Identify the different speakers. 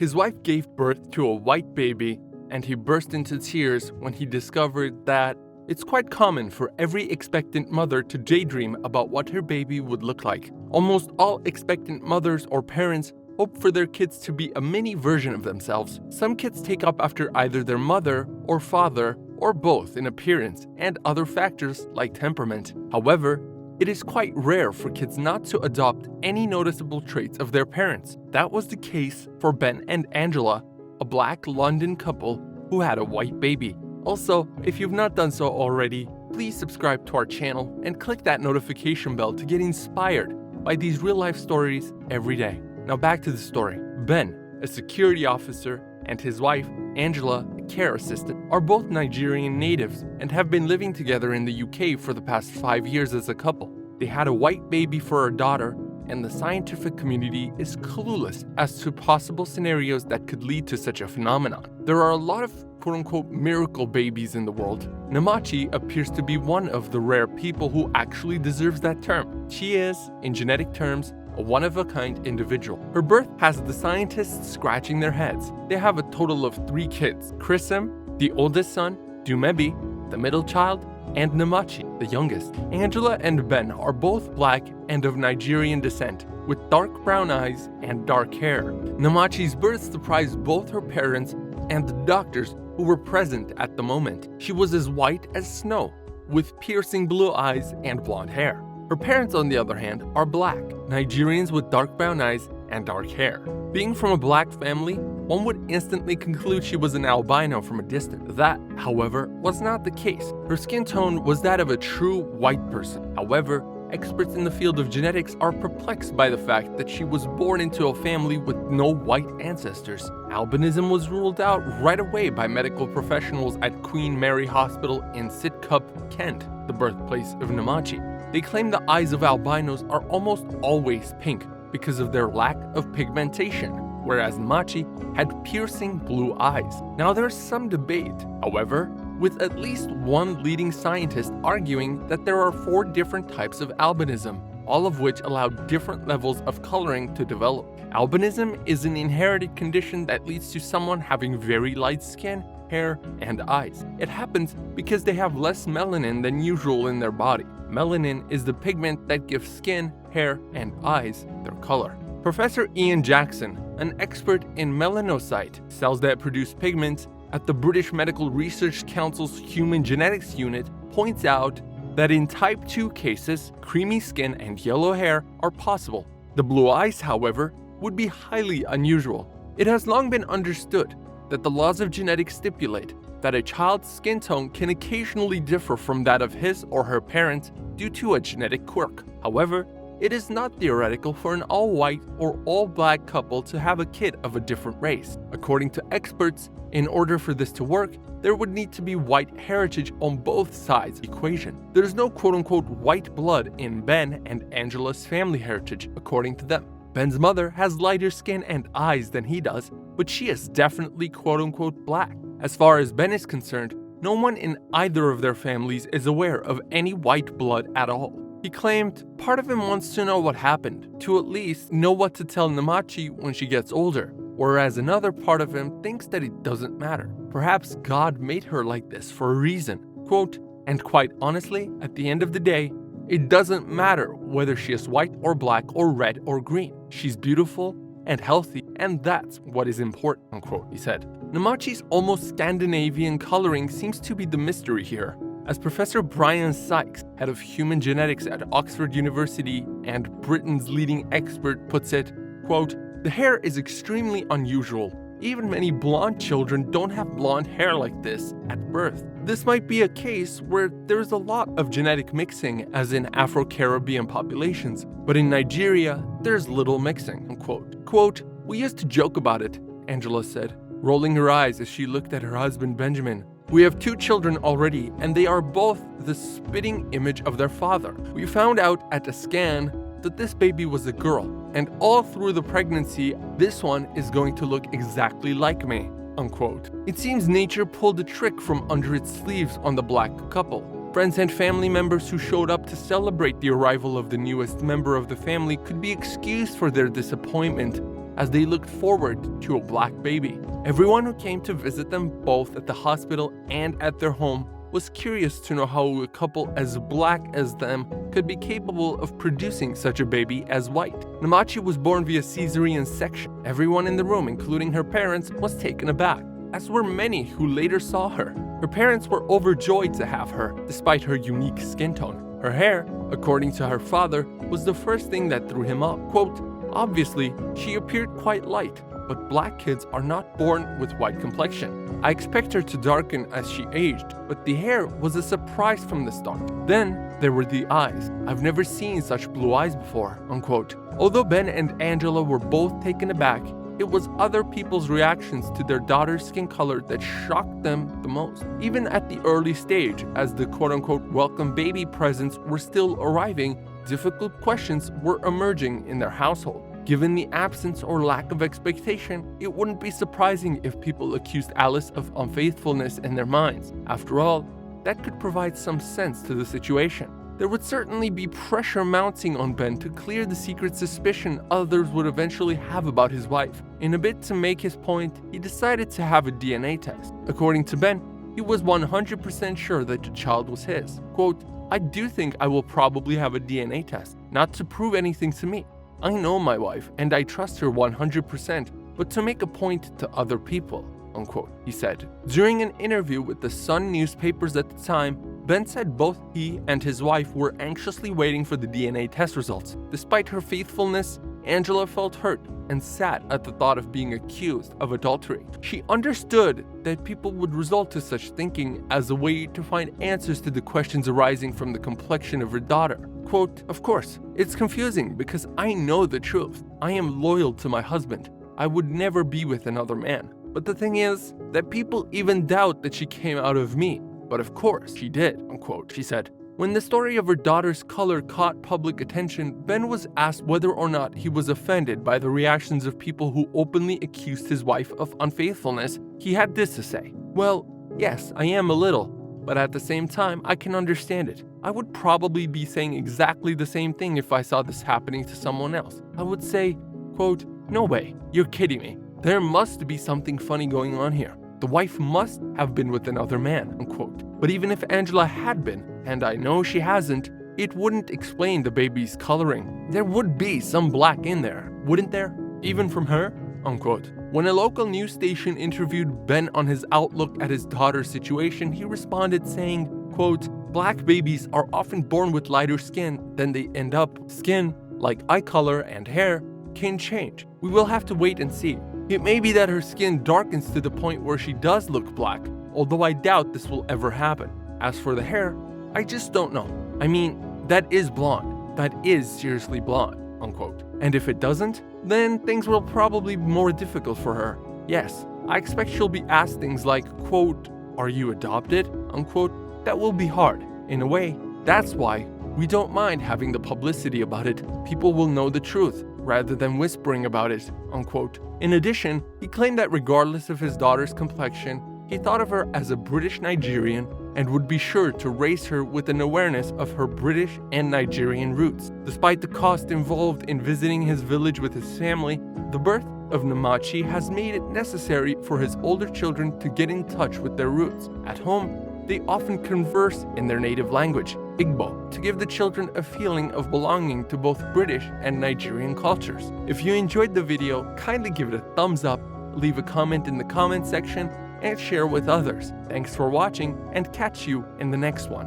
Speaker 1: His wife gave birth to a white baby, and he burst into tears when he discovered that it's quite common for every expectant mother to daydream about what her baby would look like. Almost all expectant mothers or parents hope for their kids to be a mini version of themselves. Some kids take up after either their mother or father or both in appearance and other factors like temperament. However, it is quite rare for kids not to adopt any noticeable traits of their parents. That was the case for Ben and Angela, a Black London couple who had a white baby. Also, if you've not done so already, please subscribe to our channel and click that notification bell to get inspired by these real-life stories every day. Now back to the story. Ben, a security officer, and his wife, Angela, a care assistant, are both Nigerian natives and have been living together in the UK for the past 5 years as a couple. They had a white baby for a daughter, and the scientific community is clueless as to possible scenarios that could lead to such a phenomenon. There are a lot of quote-unquote miracle babies in the world. Namachi appears to be one of the rare people who actually deserves that term. She is, in genetic terms, a one-of-a-kind individual. Her birth has the scientists scratching their heads. They have a total of 3 kids: Chrism, the oldest son, Dumebi, the middle child, and Namachi, the youngest. Angela and Ben are both Black and of Nigerian descent, with dark brown eyes and dark hair. Namachi's birth surprised both her parents and the doctors who were present at the moment. She was as white as snow, with piercing blue eyes and blonde hair. Her parents, on the other hand, are Black, Nigerians with dark brown eyes and dark hair. Being from a Black family, one would instantly conclude she was an albino from a distance. That, however, was not the case. Her skin tone was that of a true white person. However, experts in the field of genetics are perplexed by the fact that she was born into a family with no white ancestors. Albinism was ruled out right away by medical professionals at Queen Mary Hospital in Sidcup, Kent, the birthplace of Namachi. They claim the eyes of albinos are almost always pink because of their lack of pigmentation, whereas Namachi had piercing blue eyes. Now there's some debate, however, with at least one leading scientist arguing that there are 4 different types of albinism, all of which allow different levels of coloring to develop. Albinism is an inherited condition that leads to someone having very light skin, hair, and eyes. It happens because they have less melanin than usual in their body. Melanin is the pigment that gives skin, hair, and eyes their color. Professor Ian Jackson, an expert in melanocyte cells that produce pigments at the British Medical Research Council's Human Genetics Unit, points out that in type 2 cases, creamy skin and yellow hair are possible. The blue eyes, however, would be highly unusual. It has long been understood that the laws of genetics stipulate that a child's skin tone can occasionally differ from that of his or her parents due to a genetic quirk. However, it is not theoretical for an all-white or all-Black couple to have a kid of a different race. According to experts, in order for this to work, there would need to be white heritage on both sides of the equation. There's no quote-unquote white blood in Ben and Angela's family heritage, according to them. Ben's mother has lighter skin and eyes than he does, but she is definitely quote-unquote Black. As far as Ben is concerned, no one in either of their families is aware of any white blood at all. He claimed part of him wants to know what happened, to at least know what to tell Namachi when she gets older, whereas another part of him thinks that it doesn't matter. Perhaps God made her like this for a reason. Quote, and quite honestly, at the end of the day, it doesn't matter whether she is white or Black or red or green. She's beautiful and healthy, and that's what is important, unquote, he said. Namachi's almost Scandinavian coloring seems to be the mystery here. As Professor Brian Sykes, head of human genetics at Oxford University and Britain's leading expert, puts it, quote, the hair is extremely unusual. Even many blonde children don't have blonde hair like this at birth. This might be a case where there's a lot of genetic mixing as in Afro-Caribbean populations, but in Nigeria, there's little mixing, unquote. Quote, we used to joke about it, Angela said, rolling her eyes as she looked at her husband Benjamin. We have 2 children already, and they are both the spitting image of their father. We found out at a scan that this baby was a girl, and all through the pregnancy, this one is going to look exactly like me, unquote. It seems nature pulled a trick from under its sleeves on the Black couple. Friends and family members who showed up to celebrate the arrival of the newest member of the family could be excused for their disappointment, as they looked forward to a black baby. Everyone who came to visit them both at the hospital and at their home was curious to know how a couple as black as them could be capable of producing such a baby as white. Namachi was born via cesarean section. Everyone in the room, including her parents, was taken aback, as were many who later saw her. Her parents were overjoyed to have her, despite her unique skin tone. Her hair, according to her father, was the first thing that threw him off. Quote, "Obviously, she appeared quite light, but black kids are not born with white complexion. I expect her to darken as she aged, but the hair was a surprise from the start. Then there were the eyes. I've never seen such blue eyes before," unquote. Although Ben and Angela were both taken aback, it was other people's reactions to their daughter's skin color that shocked them the most. Even at the early stage, as the quote-unquote welcome baby presents were still arriving, difficult questions were emerging in their household. Given the absence or lack of expectation, it wouldn't be surprising if people accused Alice of unfaithfulness in their minds. After all, that could provide some sense to the situation. There would certainly be pressure mounting on Ben to clear the secret suspicion others would eventually have about his wife. In a bid to make his point, he decided to have a DNA test. According to Ben, he was 100% sure that the child was his. Quote, "I do think I will probably have a DNA test, not to prove anything to me. I know my wife and I trust her 100%, but to make a point to other people," unquote, he said. During an interview with the Sun newspapers at the time, Ben said both he and his wife were anxiously waiting for the DNA test results. Despite her faithfulness, Angela felt hurt and sad at the thought of being accused of adultery. She understood that people would resort to such thinking as a way to find answers to the questions arising from the complexion of her daughter. Quote, "Of course, it's confusing because I know the truth. I am loyal to my husband. I would never be with another man. But the thing is that people even doubt that she came out of me. But of course she did," unquote, she said. When the story of her daughter's color caught public attention, Ben was asked whether or not he was offended by the reactions of people who openly accused his wife of unfaithfulness. He had this to say, "Well, yes, I am a little, but at the same time, I can understand it. I would probably be saying exactly the same thing if I saw this happening to someone else. I would say, quote, 'No way, you're kidding me. There must be something funny going on here. The wife must have been with another man,' unquote. But even if Angela had been, and I know she hasn't, it wouldn't explain the baby's coloring. There would be some black in there, wouldn't there? Even from her?" Unquote. When a local news station interviewed Ben on his outlook at his daughter's situation, he responded saying, quote, "Black babies are often born with lighter skin than they end up. Skin, like eye color and hair, can change. We will have to wait and see. It may be that her skin darkens to the point where she does look black, although I doubt this will ever happen. As for the hair, I just don't know. I mean, that is blonde. That is seriously blonde," unquote. And if it doesn't, then things will probably be more difficult for her. Yes, I expect she'll be asked things like, quote, "Are you adopted?" unquote. That will be hard. In a way, that's why we don't mind having the publicity about it. People will know the truth rather than whispering about it, unquote. In addition, he claimed that regardless of his daughter's complexion, he thought of her as a British Nigerian and would be sure to raise her with an awareness of her British and Nigerian roots. Despite the cost involved in visiting his village with his family, the birth of Namachi has made it necessary for his older children to get in touch with their roots. At home, they often converse in their native language, Igbo, to give the children a feeling of belonging to both British and Nigerian cultures. If you enjoyed the video, kindly give it a thumbs up, leave a comment in the comment section, and share with others. Thanks for watching, and catch you in the next one.